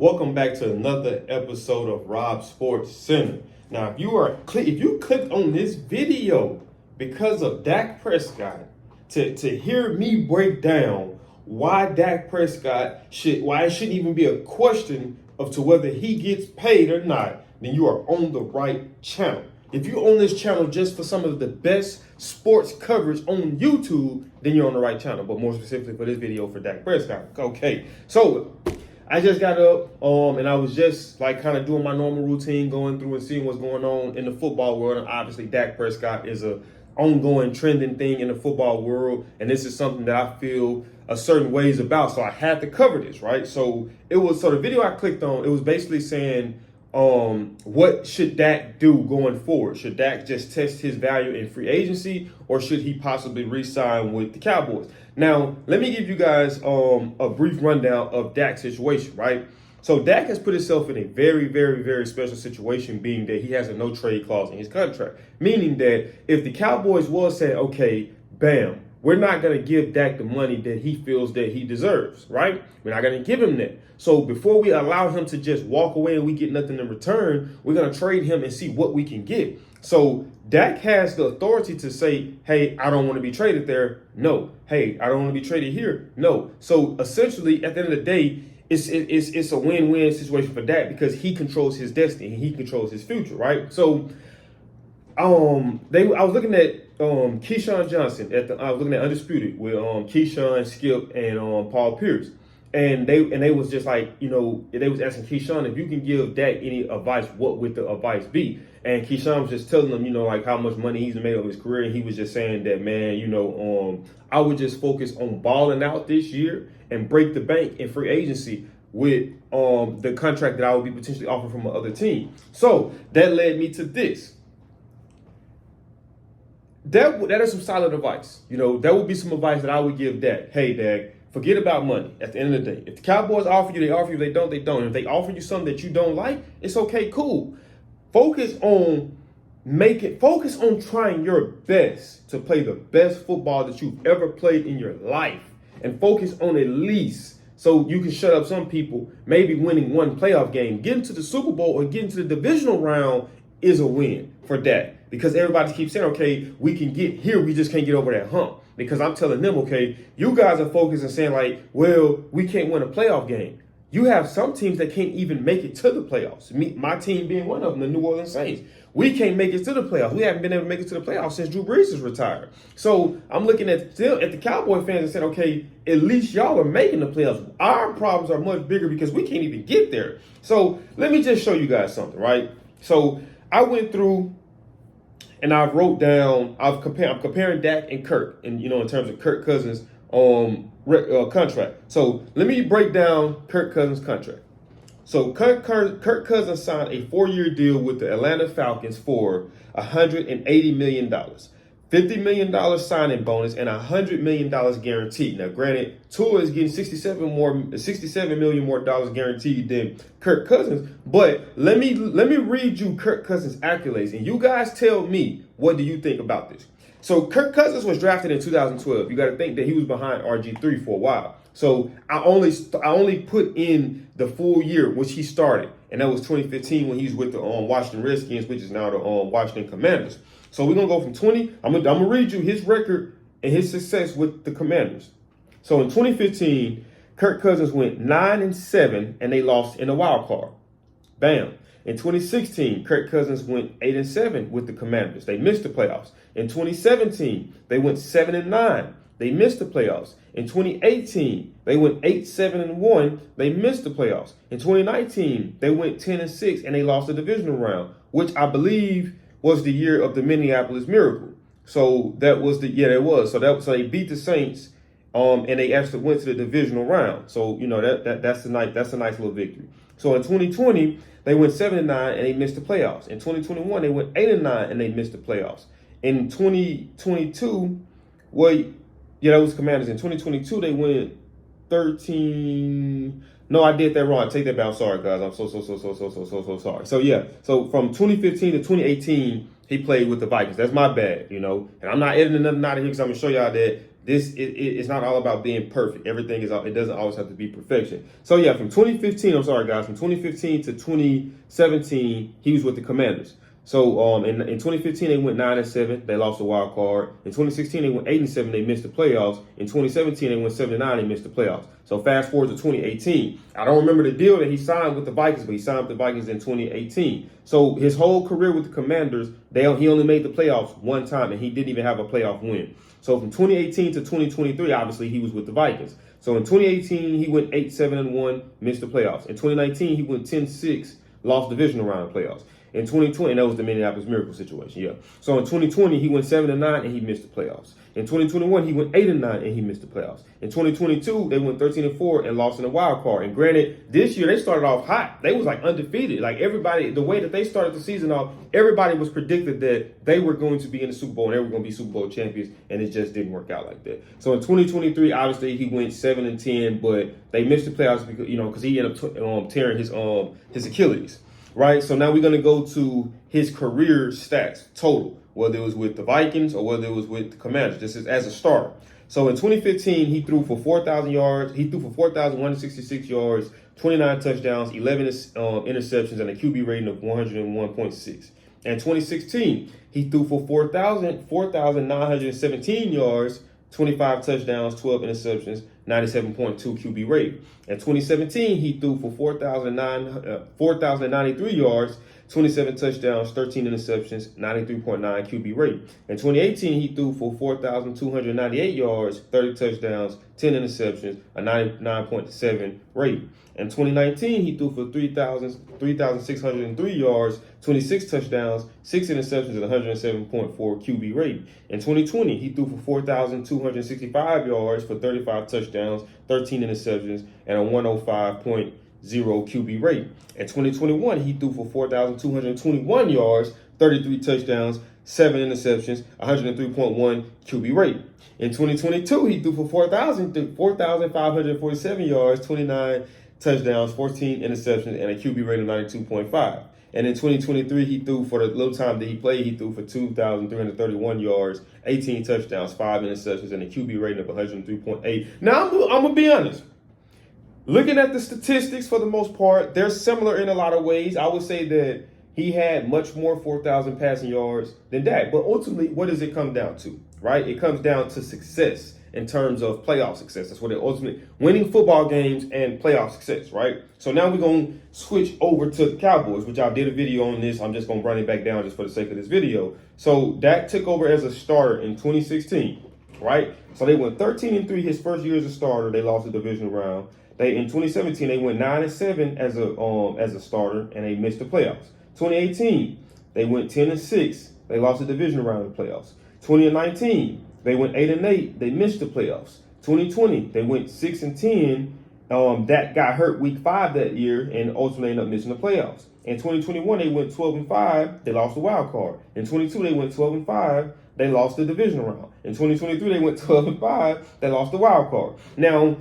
Welcome back to another episode of Rob Sports Center. Now, if you clicked on this video because of Dak Prescott to hear me break down why Dak Prescott why it shouldn't even be a question of to whether he gets paid or not, then you are on the right channel. If you're on this channel just for some of the best sports coverage on YouTube, then you're on the right channel. But more specifically for this video for Dak Prescott. Okay, so I just got up and I was just like kind of doing my normal routine, going through and seeing what's going on in the football world. And obviously Dak Prescott is a ongoing trending thing in the football world. And this is something that I feel a certain ways about. So I had to cover this, right? So the video I clicked on, it was basically saying, what should Dak do going forward? Should Dak just test his value in free agency, or should he possibly re-sign with the Cowboys? Now, let me give you guys a brief rundown of Dak's situation, right? So Dak has put himself in a very, very, very special situation, being that he has a no trade clause in his contract, meaning that if the Cowboys was saying, okay, bam, we're not going to give Dak the money that he feels that he deserves, right? We're not going to give him that. So before we allow him to just walk away and we get nothing in return, we're going to trade him and see what we can get. So Dak has the authority to say, hey, I don't want to be traded there. No. Hey, I don't want to be traded here. No. So essentially, at the end of the day, it's a win-win situation for Dak because he controls his destiny and he controls his future, right? So I was looking at Keyshawn Johnson I was looking at Undisputed with Keyshawn, Skip, and Paul Pierce. And they was just like, they was asking Keyshawn, if you can give Dak any advice, what would the advice be? And Keyshawn was just telling them, like how much money he's made over his career. And he was just saying that, man, I would just focus on balling out this year and break the bank in free agency with the contract that I would be potentially offered from another team. So that led me to this. That is some solid advice. That would be some advice that I would give Dak. Hey, Dak, forget about money at the end of the day. If the Cowboys offer you, they offer you. If they don't, they don't. And if they offer you something that you don't like, it's okay, cool. Focus on trying your best to play the best football that you've ever played in your life. And focus on at least, so you can shut up some people, maybe winning one playoff game. Getting to the Super Bowl or getting to the divisional round is a win for Dak. Because everybody keeps saying, okay, we can get here, we just can't get over that hump. Because I'm telling them, okay, you guys are focused and saying like, well, we can't win a playoff game. You have some teams that can't even make it to the playoffs. My team being one of them, the New Orleans Saints. We can't make it to the playoffs. We haven't been able to make it to the playoffs since Drew Brees is retired. So I'm looking at the Cowboy fans and saying, okay, at least y'all are making the playoffs. Our problems are much bigger because we can't even get there. So let me just show you guys something, right? So I went through and I wrote down, I'm comparing Dak and Kirk, and in terms of Kirk Cousins' contract. So let me break down Kirk Cousins' contract. So Kirk Cousins signed a 4-year deal with the Atlanta Falcons for $180 million. $50 million signing bonus and $100 million guaranteed. Now, granted, Tua is getting $67 million more dollars guaranteed than Kirk Cousins. But let me read you Kirk Cousins' accolades, and you guys tell me, what do you think about this? So Kirk Cousins was drafted in 2012. You got to think that he was behind RG3 for a while. So I only put in the full year which he started, and that was 2015 when he was with the Washington Redskins, which is now the Washington Commanders. So we're going to go from 20. I'm going to read you his record and his success with the Commanders. So in 2015, Kirk Cousins went 9-7, and they lost in the wild card. Bam. In 2016, Kirk Cousins went 8-7 with the Commanders. They missed the playoffs. In 2017, they went 7-9. They missed the playoffs. In 2018, they went 8-7-1. They missed the playoffs. In 2019, they went 10-6, and they lost the divisional round, which I believe was the year of the Minneapolis Miracle. So that was it was. So they beat the Saints, and they actually went to the divisional round. So that's a nice little victory. So in 2020, they went 7-9 and they missed the playoffs. In 2021, they went 8-9 and they missed the playoffs. In 2022, that was Commanders. In 2022, they went 13. No, I did that wrong. Take that back. I'm sorry, guys. I'm so sorry. So from 2015 to 2018, he played with the Vikings. That's my bad, And I'm not editing nothing out of here because I'm going to show y'all that It's not all about being perfect. It doesn't always have to be perfection. So yeah, from 2015, I'm sorry guys, from 2015 to 2017, he was with the Commanders. So in 2015 they went 9-7, they lost the wild card. In 2016 they went 8-7, they missed the playoffs. In 2017 they went 7-9, they missed the playoffs. So fast forward to 2018. I don't remember the deal that he signed with the Vikings, but he signed with the Vikings in 2018. So his whole career with the Commanders, he only made the playoffs one time, and he didn't even have a playoff win. So from 2018 to 2023, obviously he was with the Vikings. So in 2018 he went 8-7-1, missed the playoffs. In 2019 he went 10-6, lost divisional round of playoffs. In 2020, that was the Minneapolis Miracle situation, yeah. So in 2020, he went 7-9 and he missed the playoffs. In 2021, he went 8-9 and he missed the playoffs. In 2022, they went 13-4 and lost in the wild card. And granted, this year they started off hot. They was like undefeated. Like everybody, the way that they started the season off, everybody was predicted that they were going to be in the Super Bowl and they were going to be Super Bowl champions, and it just didn't work out like that. So in 2023, obviously he went 7-10, but they missed the playoffs because he ended up tearing his Achilles. Right, so now we're going to go to his career stats total, whether it was with the Vikings or whether it was with the Commanders. This is as a starter. So in 2015, he threw for 4,000 yards. He threw for 4,166 yards, 29 touchdowns, 11 interceptions, and a QB rating of 101.6. In 2016, he threw for 4,917 yards, 25 touchdowns, 12 interceptions, 97.2 QB rating. In 2017, he threw for 4,093 yards, 27 touchdowns, 13 interceptions, 93.9 QB rating. In 2018, he threw for 4,298 yards, 30 touchdowns, 10 interceptions, a 99.7 rating. In 2019, he threw for 3,603 yards, 26 touchdowns, 6 interceptions, and 107.4 QB rating. In 2020, he threw for 4,265 yards for 35 touchdowns, 13 interceptions, and a 105.0 QB rating. In 2021, he threw for 4,221 yards, 33 touchdowns, 7 interceptions, 103.1 QB rating. In 2022, he threw for 4,547 yards, 29 touchdowns, 14 interceptions, and a QB rating of 92.5. And in 2023, he threw for the little time that he played, he threw for 2,331 yards, 18 touchdowns, 5 interceptions, and a QB rating of 103.8. Now, I'm going to be honest. Looking at the statistics, for the most part, they're similar in a lot of ways. I would say that he had much more 4,000 passing yards than Dak. But ultimately, what does it come down to, right? It comes down to success in terms of playoff success. That's what it ultimately, winning football games and playoff success, right? So now we're going to switch over to the Cowboys, which I did a video on this. I'm just going to run it back down just for the sake of this video. So Dak took over as a starter in 2016, right? So they went 13-3 his first year as a starter. They lost the divisional round. In 2017, they went 9-7 as a starter, and they missed the playoffs. 2018, they went 10-6. They lost the divisional round of the playoffs. 2019, they went 8-8. They missed the playoffs. 2020, they went 6-10. Dak got hurt week 5 that year and ultimately ended up missing the playoffs. In 2021, they went 12-5. They lost the wild card. In 22, they went 12-5. They lost the divisional round. In 2023, they went 12-5. They lost the wild card. Now,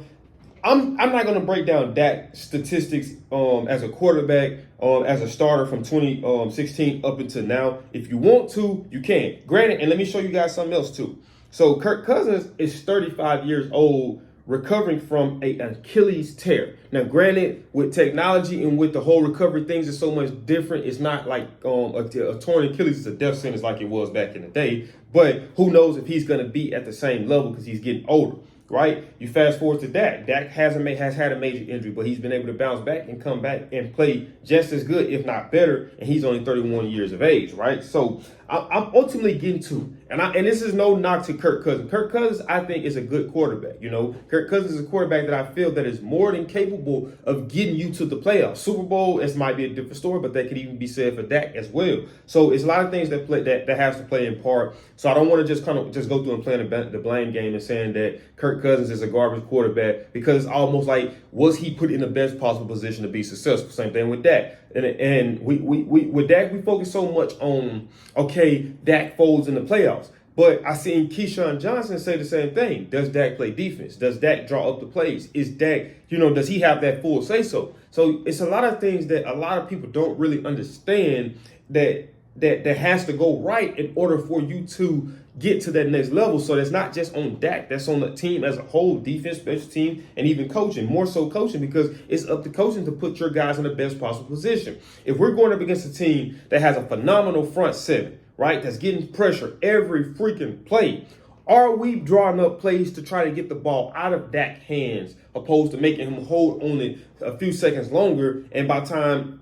I'm not going to break down Dak statistics as a quarterback, as a starter from 2016 up until now. If you want to, you can. Granted, and let me show you guys something else too. So Kirk Cousins is 35 years old, recovering from an Achilles tear. Now, granted, with technology and with the whole recovery, things are so much different. It's not like a torn Achilles is a death sentence like it was back in the day. But who knows if he's going to be at the same level because he's getting older. Right? You fast forward to Dak. Dak has had a major injury, but he's been able to bounce back and come back and play just as good, if not better. And he's only 31 years of age, right? So I'm ultimately getting to, and this is no knock to Kirk Cousins. Kirk Cousins, I think, is a good quarterback. You know, Kirk Cousins is a quarterback that I feel that is more than capable of getting you to the playoffs. Super Bowl, this might be a different story, but that could even be said for Dak as well. So it's a lot of things that has to play in part. So I don't want to just go through and play the blame game and saying that Kirk Cousins is a garbage quarterback, because it's almost like, was he put in the best possible position to be successful? Same thing with Dak. And we with Dak, we focus so much on, okay, Dak folds in the playoffs. But I seen Keyshawn Johnson say the same thing. Does Dak play defense? Does Dak draw up the plays? Is Dak, does he have that full say-so? So it's a lot of things that a lot of people don't really understand, that that has to go right in order for you to get to that next level. So that's not just on Dak, that's on the team as a whole, defense, special team, and even coaching. More so coaching, because it's up to coaching to put your guys in the best possible position. If we're going up against a team that has a phenomenal front seven, right, that's getting pressure every freaking play, are we drawing up plays to try to get the ball out of Dak's hands, opposed to making him hold on it a few seconds longer, and by time,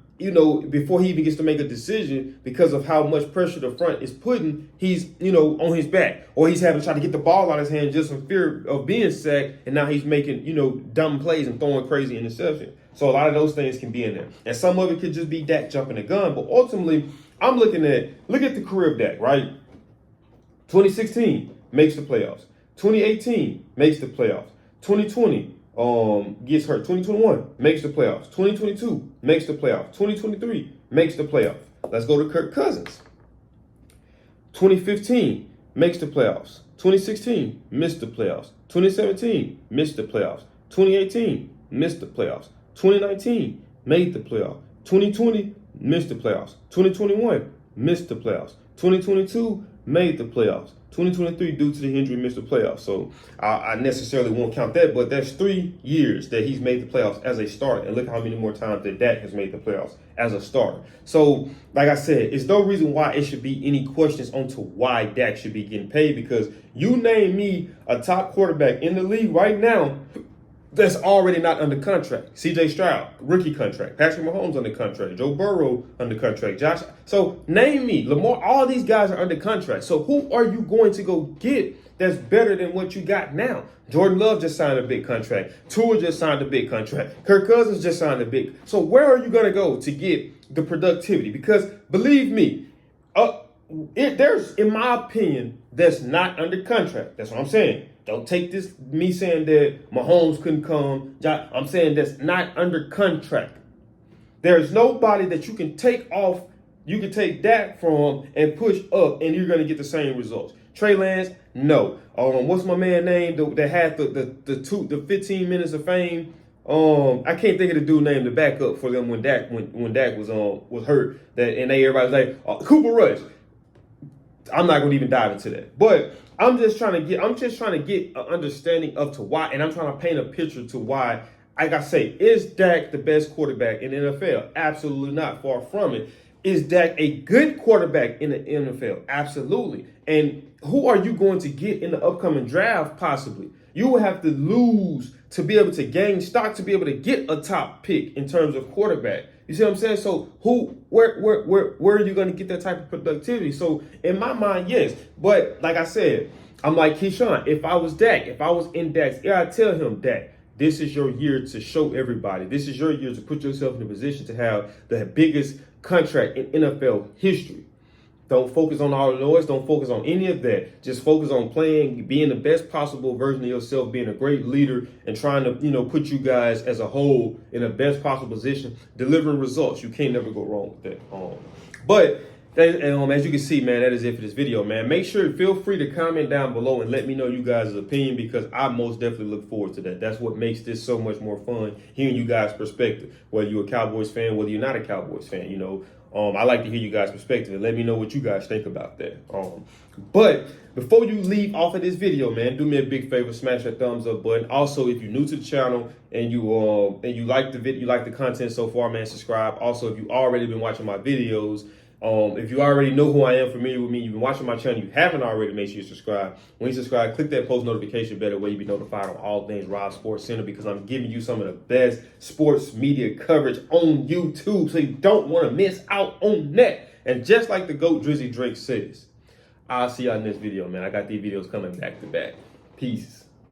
before he even gets to make a decision, because of how much pressure the front is putting, he's, on his back, or he's having to try to get the ball out of his hand just in fear of being sacked, and now he's making, dumb plays and throwing crazy interceptions. So a lot of those things can be in there. And some of it could just be Dak jumping the gun, but ultimately, I'm look at the career of Dak, right? 2016 makes the playoffs. 2018 makes the playoffs. 2020 gets hurt. 2021 makes the playoffs. 2022 makes the playoffs. 2023 makes the playoffs. Let's go to Kirk Cousins. 2015 makes the playoffs. 2016 missed the playoffs. 2017 missed the playoffs. 2018 missed the playoffs. 2019 made the playoffs. 2020 missed the playoffs. 2021 missed the playoffs. 2022 made the playoffs. 2023, due to the injury, missed the playoffs. So I necessarily won't count that, but that's 3 years that he's made the playoffs as a starter. And look how many more times that Dak has made the playoffs as a starter. So, like I said, it's no reason why it should be any questions onto why Dak should be getting paid, because you name me a top quarterback in the league right now that's already not under contract. C.J. Stroud, rookie contract. Patrick Mahomes under contract. Joe Burrow under contract. Josh. So name me. Lamar, all these guys are under contract. So who are you going to go get that's better than what you got now? Jordan Love just signed a big contract. Tua just signed a big contract. Kirk Cousins just signed a big. So where are you going to go to get the productivity? Because believe me, there's, in my opinion, that's not under contract. That's what I'm saying. Don't take this, me saying that Mahomes couldn't come. I'm saying that's not under contract. There's nobody that you can take off, you can take that from and push up, and you're going to get the same results. Trey Lance, no. What's my man name that had the 15 minutes of fame? I can't think of the dude name to back up for them when Dak was hurt. And everybody was like, Cooper Rush. I'm not going to even dive into that, but I'm just trying to get an understanding of to why, and I'm trying to paint a picture to why. Like I say, is Dak the best quarterback in the NFL? Absolutely not. Far from it. Is Dak a good quarterback in the NFL? Absolutely. And who are you going to get in the upcoming draft? Possibly. You will have to lose to be able to gain stock, to be able to get a top pick in terms of quarterback. You see what I'm saying? So where are you going to get that type of productivity? So in my mind, yes. But like I said, I'm like Keyshawn. If I was Dak, if I was in Dak's ear, I'd tell him, Dak, this is your year to show everybody. This is your year to put yourself in a position to have the biggest contract in NFL history. Don't focus on all the noise. Don't focus on any of that. Just focus on playing, being the best possible version of yourself, being a great leader, and trying to, put you guys as a whole in the best possible position, delivering results. You can't never go wrong with that. But as you can see, man, that is it for this video, man. Make sure, feel free to comment down below and let me know you guys' opinion, because I most definitely look forward to that. That's what makes this so much more fun, hearing you guys' perspective, whether you're a Cowboys fan, whether you're not a Cowboys fan, I like to hear you guys' perspective and let me know what you guys think about that. But before you leave off of this video, man, do me a big favor, smash that thumbs up button. Also, if you're new to the channel and you like the video, you like the content so far, man, subscribe. Also, if you already been watching my videos, if you already know who I am, familiar with me, you've been watching my channel, you haven't already, make sure you subscribe. When you subscribe, click that post notification bell, where you be notified on all things Rob Sports Center, because I'm giving you some of the best sports media coverage on YouTube, so you don't want to miss out on that. And just like the GOAT Drizzy Drake says, I'll see y'all in this video, man. I got these videos coming back to back. Peace.